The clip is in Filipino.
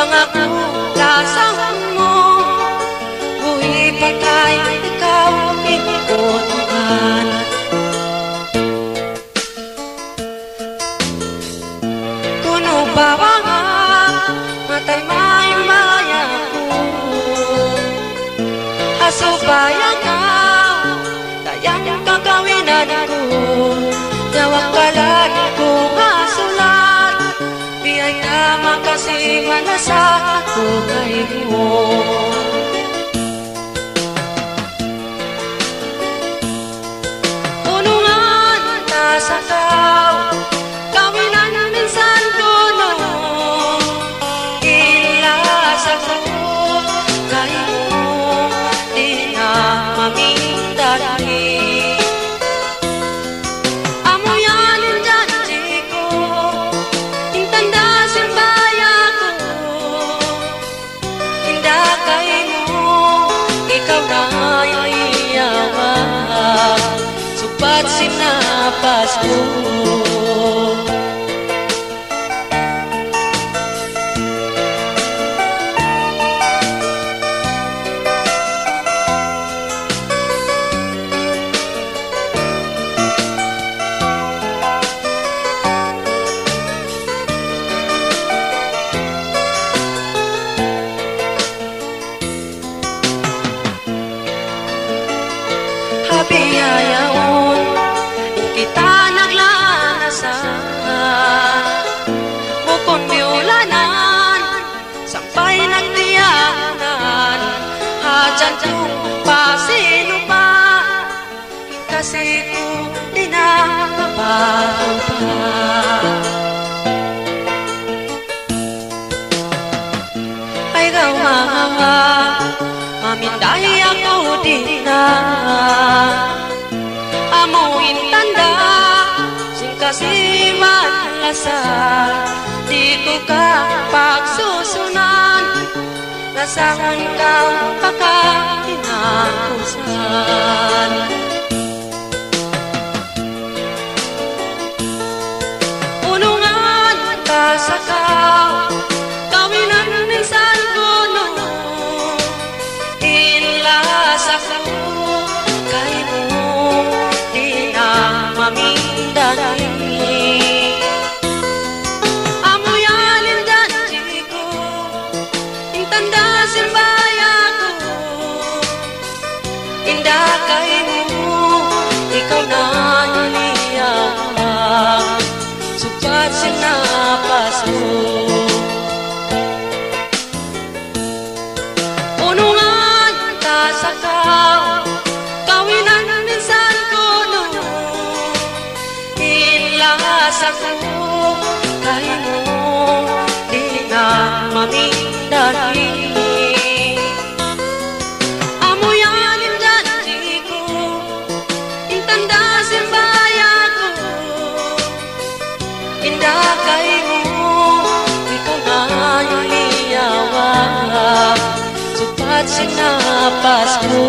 pangako lasang mo, buhay patay ikaw ikutukan. Kuno bawa matay may maya ko, asubaya ka dayang kagawinan ko, nyawakalan ko hasulat, biyay ka makasi manasa ko kayo. Unungan ta sa tao, kawinan minsan kuno, ilasa ko kayo, di na mamindali. Amuyanin janji ko, intanda simbaya ko, indah kayo, ikaw na iyawan, supat sinapas ko. Habiyayaon, kita naglanasan, bukon biulanan, sampai nagtiyanan, hajan kong pasino pa, kasi ko di na mabago pa. Ay gawa, mamindahi ako di na, amuin tanda, singkasiman lasa, di ko ka pagsusunan, nasangan kang kakahinakusan. Unungan ka sa kawinan minsan kuno, ilasa ko kayo, di na mamindali. Amuyanin janji ko, intanda simbaya ko, indah kayo, ikaw na iniyawan, supat sinapas ko. Unungan ta sa kawinan minsan kuno, ilasa ko kayo, di na mamindali. Amuyanin janji ko, intanda simbaya ko, indah kayo, ikaw na iniyawan, supat sinapas ko.